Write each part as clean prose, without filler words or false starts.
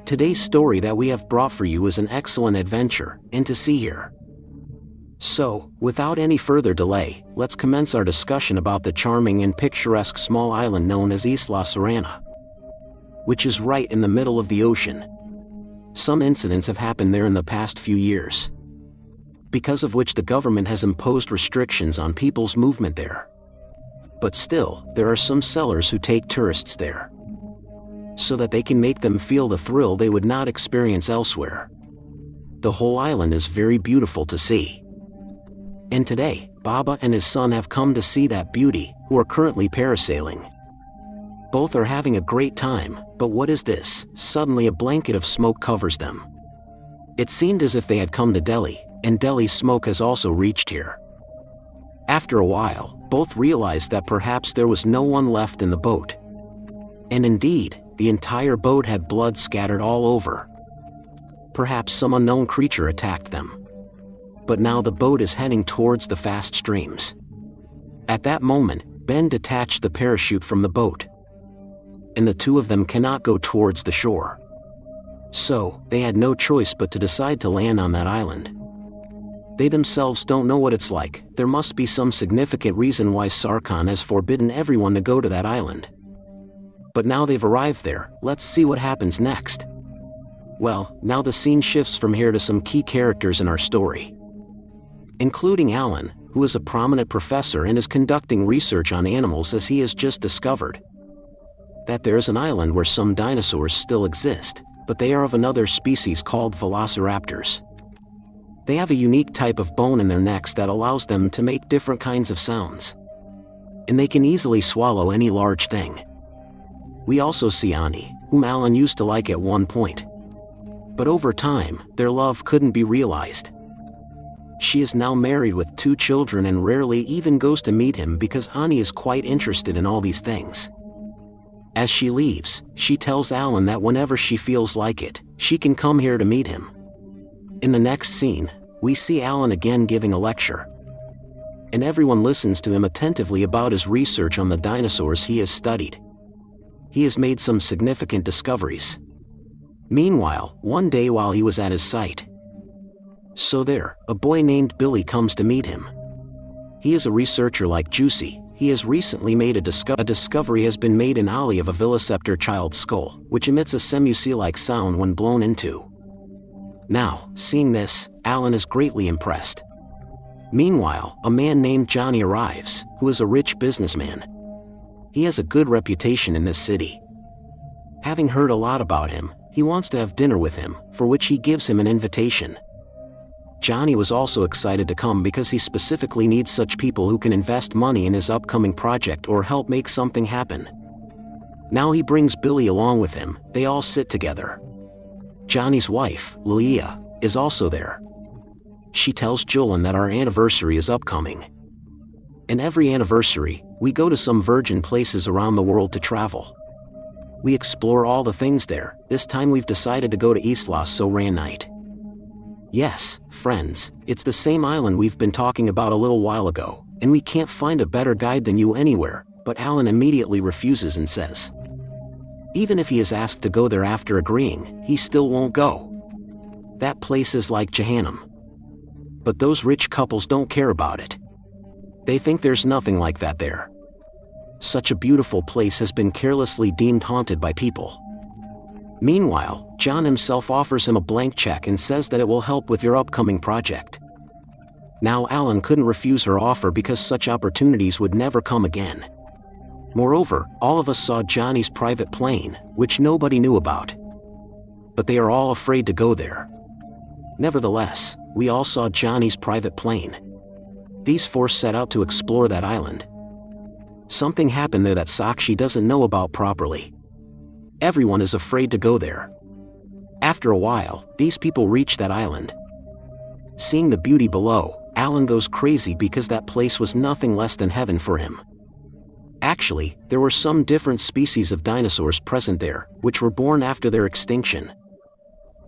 Today's story that we have brought for you is an excellent adventure, and to see here. So, without any further delay, let's commence our discussion about the charming and picturesque small island known as Isla Serrana, which is right in the middle of the ocean. Some incidents have happened there in the past few years, because of which the government has imposed restrictions on people's movement there. But still, there are some sellers who take tourists there, so that they can make them feel the thrill they would not experience elsewhere. The whole island is very beautiful to see. And today, Baba and his son have come to see that beauty, who are currently parasailing. Both are having a great time, but what is this? Suddenly a blanket of smoke covers them. It seemed as if they had come to Delhi, and Delhi's smoke has also reached here. After a while, both realized that perhaps there was no one left in the boat. And indeed, the entire boat had blood scattered all over. Perhaps some unknown creature attacked them. But now the boat is heading towards the fast streams. At that moment, Ben detached the parachute from the boat, and the two of them cannot go towards the shore. So, they had no choice but to decide to land on that island. They themselves don't know what it's like. There must be some significant reason why Sarkhan has forbidden everyone to go to that island. But now they've arrived there, let's see what happens next. Well, now the scene shifts from here to some key characters in our story, including Alan, who is a prominent professor and is conducting research on animals as he has just discovered that there is an island where some dinosaurs still exist, but they are of another species called velociraptors. They have a unique type of bone in their necks that allows them to make different kinds of sounds, and they can easily swallow any large thing. We also see Ani, whom Alan used to like at one point, but over time, their love couldn't be realized. She is now married with 2 children and rarely even goes to meet him because Ani is quite interested in all these things. As she leaves, she tells Alan that whenever she feels like it, she can come here to meet him. In the next scene, we see Alan again giving a lecture, and everyone listens to him attentively about his research on the dinosaurs he has studied. He has made some significant discoveries. Meanwhile, one day while he was at his site, a boy named Billy comes to meet him. He is a researcher like Juicy. He has recently made a discovery has been made in Ali of a vivisector child's skull, which emits a semi-sea-like sound when blown into. Now, seeing this, Alan is greatly impressed. Meanwhile, a man named Johnny arrives, who is a rich businessman. He has a good reputation in this city. Having heard a lot about him, he wants to have dinner with him, for which he gives him an invitation. Johnny was also excited to come because he specifically needs such people who can invest money in his upcoming project or help make something happen. Now he brings Billy along with him. They all sit together. Johnny's wife, Leah, is also there. She tells Julian that our anniversary is upcoming. And every anniversary, we go to some virgin places around the world to travel. We explore all the things there. This time we've decided to go to Isla Serrana. Yes, friends, it's the same island we've been talking about a little while ago, and we can't find a better guide than you anywhere, but Alan immediately refuses and says, even if he is asked to go there after agreeing, he still won't go. That place is like Jahannam. But those rich couples don't care about it. They think there's nothing like that there. Such a beautiful place has been carelessly deemed haunted by people. Meanwhile, John himself offers him a blank check and says that it will help with your upcoming project. Now Alan couldn't refuse her offer because such opportunities would never come again. Moreover, all of us saw Johnny's private plane, which nobody knew about. But they are all afraid to go there. Nevertheless, we all saw Johnny's private plane. These 4 set out to explore that island. Something happened there that Sakshi doesn't know about properly. Everyone is afraid to go there. After a while, these people reach that island. Seeing the beauty below, Alan goes crazy because that place was nothing less than heaven for him. Actually, there were some different species of dinosaurs present there, which were born after their extinction.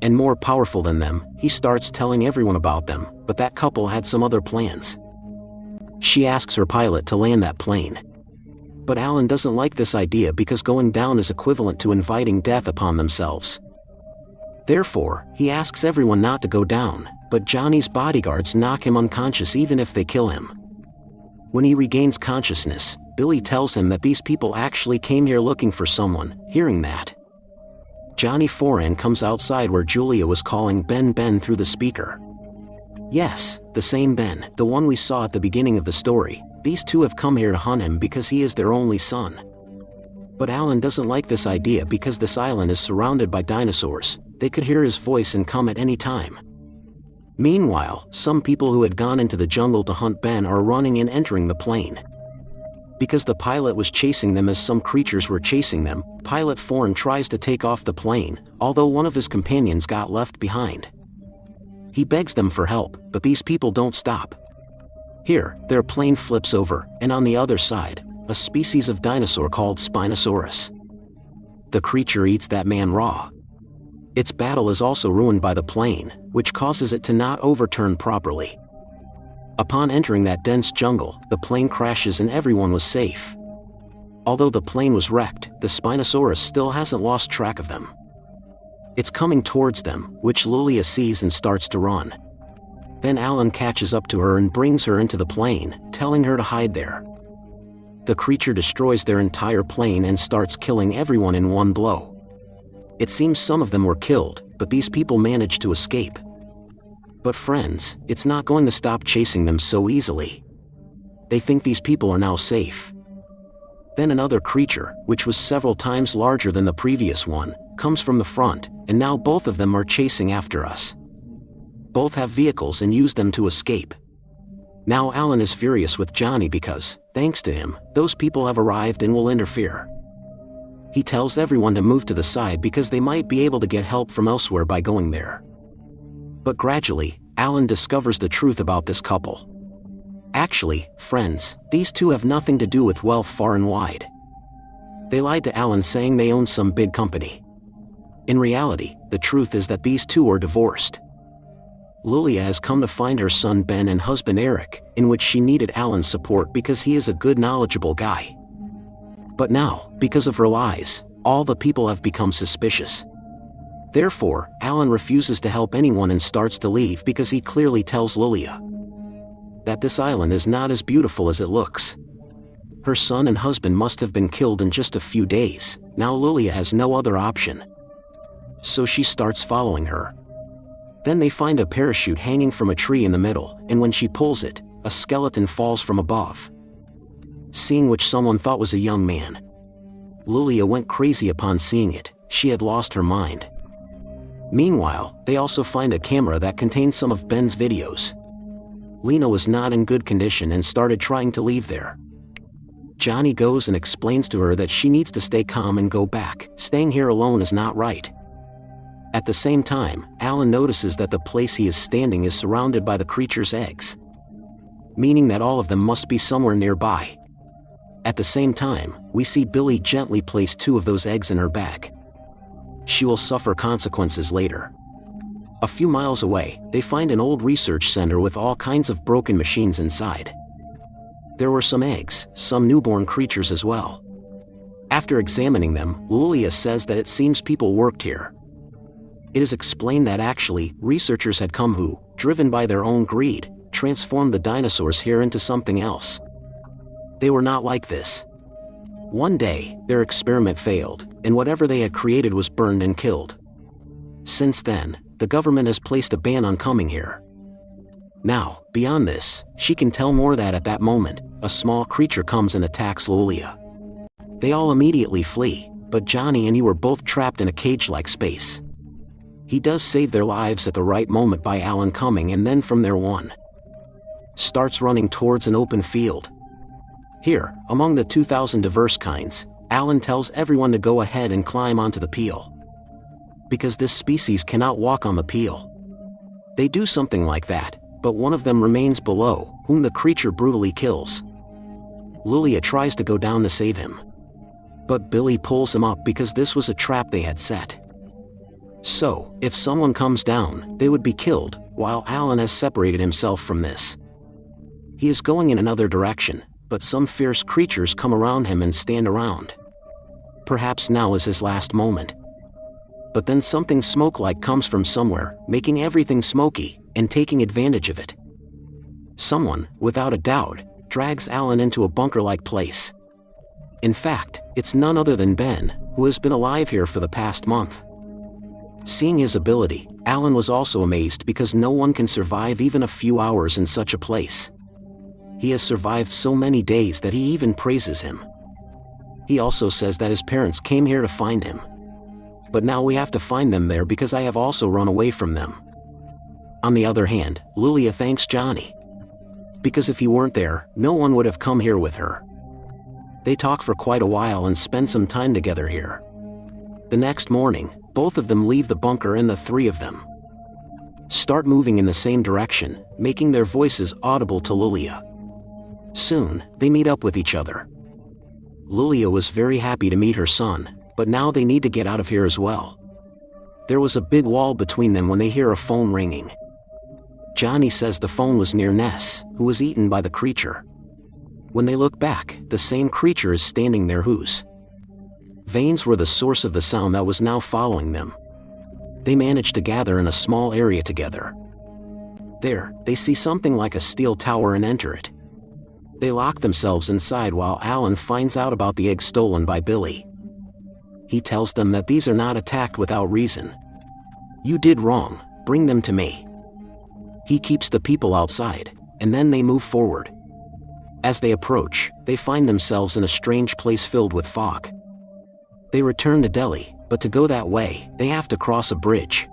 And more powerful than them, he starts telling everyone about them, but that couple had some other plans. She asks her pilot to land that plane. But Alan doesn't like this idea because going down is equivalent to inviting death upon themselves. Therefore, he asks everyone not to go down, but Johnny's bodyguards knock him unconscious even if they kill him. When he regains consciousness, Billy tells him that these people actually came here looking for someone. Hearing that, Johnny Foran comes outside where Julia was calling Ben through the speaker. Yes, the same Ben, the one we saw at the beginning of the story. These two have come here to hunt him because he is their only son. But Alan doesn't like this idea because this island is surrounded by dinosaurs. They could hear his voice and come at any time. Meanwhile, some people who had gone into the jungle to hunt Ben are running and entering the plane. Because the pilot was chasing them as some creatures were chasing them, Pilot Foran tries to take off the plane, although one of his companions got left behind. He begs them for help, but these people don't stop. Here, their plane flips over, and on the other side, a species of dinosaur called Spinosaurus. The creature eats that man raw. Its battle is also ruined by the plane, which causes it to not overturn properly. Upon entering that dense jungle, the plane crashes and everyone was safe. Although the plane was wrecked, the Spinosaurus still hasn't lost track of them. It's coming towards them, which Lulia sees and starts to run. Then Alan catches up to her and brings her into the plane, telling her to hide there. The creature destroys their entire plane and starts killing everyone in one blow. It seems some of them were killed, but these people managed to escape. But friends, it's not going to stop chasing them so easily. They think these people are now safe. Then another creature, which was several times larger than the previous one, comes from the front, and now both of them are chasing after us. Both have vehicles and use them to escape. Now Alan is furious with Johnny because, thanks to him, those people have arrived and will interfere. He tells everyone to move to the side because they might be able to get help from elsewhere by going there. But gradually, Alan discovers the truth about this couple. Actually, friends, these two have nothing to do with wealth far and wide. They lied to Alan saying they own some big company. In reality, the truth is that these two are divorced. Lulia has come to find her son Ben and husband Eric, in which she needed Alan's support because he is a good knowledgeable guy. But now, because of her lies, all the people have become suspicious. Therefore, Alan refuses to help anyone and starts to leave because he clearly tells Lulia that this island is not as beautiful as it looks. Her son and husband must have been killed in just a few days. Now Lulia has no other option. So she starts following her. Then they find a parachute hanging from a tree in the middle, and when she pulls it, a skeleton falls from above. Seeing which someone thought was a young man. Lulia went crazy upon seeing it. She had lost her mind. Meanwhile, they also find a camera that contains some of Ben's videos. Lena was not in good condition and started trying to leave there. Johnny goes and explains to her that she needs to stay calm and go back. Staying here alone is not right. At the same time, Alan notices that the place he is standing is surrounded by the creature's eggs, meaning that all of them must be somewhere nearby. At the same time, we see Billy gently place 2 of those eggs in her bag. She will suffer consequences later. A few miles away, they find an old research center with all kinds of broken machines inside. There were some eggs, some newborn creatures as well. After examining them, Lulia says that it seems people worked here. It is explained that actually, researchers had come who, driven by their own greed, transformed the dinosaurs here into something else. They were not like this. One day, their experiment failed, and whatever they had created was burned and killed. Since then, the government has placed a ban on coming here. Now, beyond this, she can tell more that at that moment, a small creature comes and attacks Lulia. They all immediately flee, but Johnny and he were both trapped in a cage-like space. He does save their lives at the right moment by Alan coming, and then from there one starts running towards an open field. Here, among the 2,000 diverse kinds, Alan tells everyone to go ahead and climb onto the peel, because this species cannot walk on the peel. They do something like that, but one of them remains below, whom the creature brutally kills. Lulia tries to go down to save him, but Billy pulls him up because this was a trap they had set. So, if someone comes down, they would be killed, while Alan has separated himself from this. He is going in another direction, but some fierce creatures come around him and stand around. Perhaps now is his last moment. But then something smoke-like comes from somewhere, making everything smoky, and taking advantage of it. Someone, without a doubt, drags Alan into a bunker-like place. In fact, it's none other than Ben, who has been alive here for the past month. Seeing his ability, Alan was also amazed because no one can survive even a few hours in such a place. He has survived so many days that he even praises him. He also says that his parents came here to find him. But now we have to find them there because I have also run away from them. On the other hand, Lilia thanks Johnny. Because if he weren't there, no one would have come here with her. They talk for quite a while and spend some time together here. The next morning, both of them leave the bunker and the three of them start moving in the same direction, making their voices audible to Lilia. Soon, they meet up with each other. Lilia was very happy to meet her son, but now they need to get out of here as well. There was a big wall between them when they hear a phone ringing. Johnny says the phone was near Ness, who was eaten by the creature. When they look back, the same creature is standing there whose veins were the source of the sound that was now following them. They manage to gather in a small area together. There, they see something like a steel tower and enter it. They lock themselves inside while Alan finds out about the eggs stolen by Billy. He tells them that these are not attacked without reason. You did wrong, bring them to me. He keeps the people outside, and then they move forward. As they approach, they find themselves in a strange place filled with fog. They return to Delhi, but to go that way, they have to cross a bridge.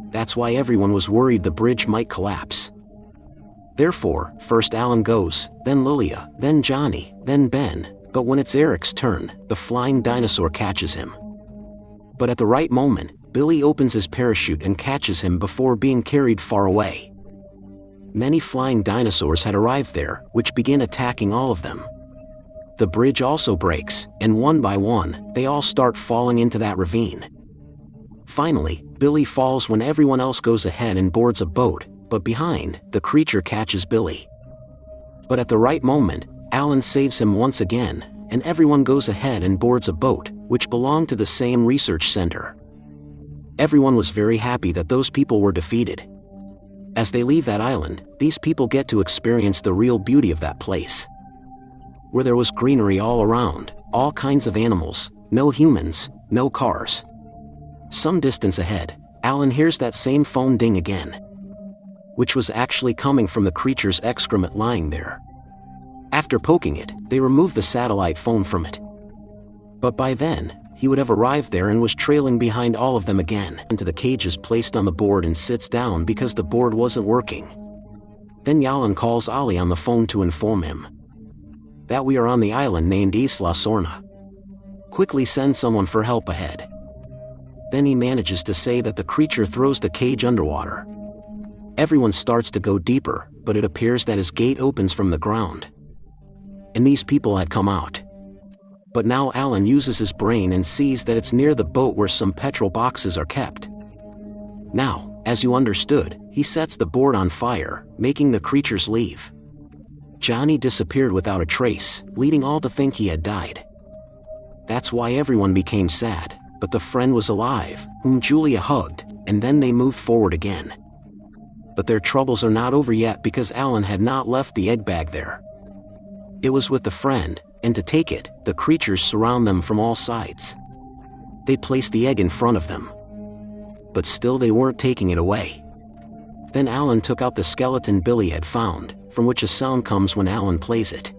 That's why everyone was worried the bridge might collapse. Therefore, first Alan goes, then Lilia, then Johnny, then Ben, but when it's Eric's turn, the flying dinosaur catches him. But at the right moment, Billy opens his parachute and catches him before being carried far away. Many flying dinosaurs had arrived there, which begin attacking all of them. The bridge also breaks, and one by one, they all start falling into that ravine. Finally, Billy falls when everyone else goes ahead and boards a boat, but behind, the creature catches Billy. But at the right moment, Alan saves him once again, and everyone goes ahead and boards a boat, which belonged to the same research center. Everyone was very happy that those people were defeated. As they leave that island, these people get to experience the real beauty of that place. Where there was greenery all around, all kinds of animals, no humans, no cars. Some distance ahead, Alan hears that same phone ding again, which was actually coming from the creature's excrement lying there. After poking it, they remove the satellite phone from it. But by then, he would have arrived there and was trailing behind all of them again. Into the cages placed on the board and sits down because the board wasn't working. Then Yalan calls Ali on the phone to inform him that we are on the island named Isla Sorna. Quickly send someone for help ahead. Then he manages to say that the creature throws the cage underwater. Everyone starts to go deeper, but it appears that his gate opens from the ground. And these people had come out. But now Alan uses his brain and sees that it's near the boat where some petrol boxes are kept. Now, as you understood, he sets the board on fire, making the creatures leave. Johnny disappeared without a trace, leading all to think he had died. That's why everyone became sad, but the friend was alive, whom Julia hugged, and then they moved forward again. But their troubles are not over yet because Alan had not left the egg bag there. It was with the friend, and to take it, the creatures surround them from all sides. They place the egg in front of them. But still they weren't taking it away. Then Alan took out the skeleton Billy had found, from which a sound comes when Alan plays it.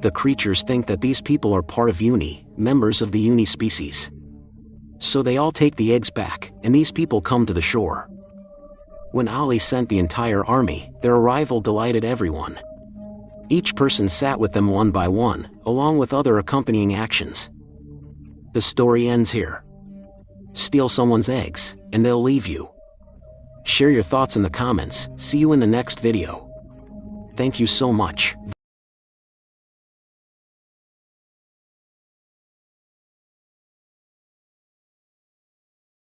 The creatures think that these people are part of Uni, members of the Uni species. So they all take the eggs back, and these people come to the shore. When Ali sent the entire army, their arrival delighted everyone. Each person sat with them one by one, along with other accompanying actions. The story ends here. Steal someone's eggs, and they'll leave you. Share your thoughts in the comments. See you in the next video. Thank you so much.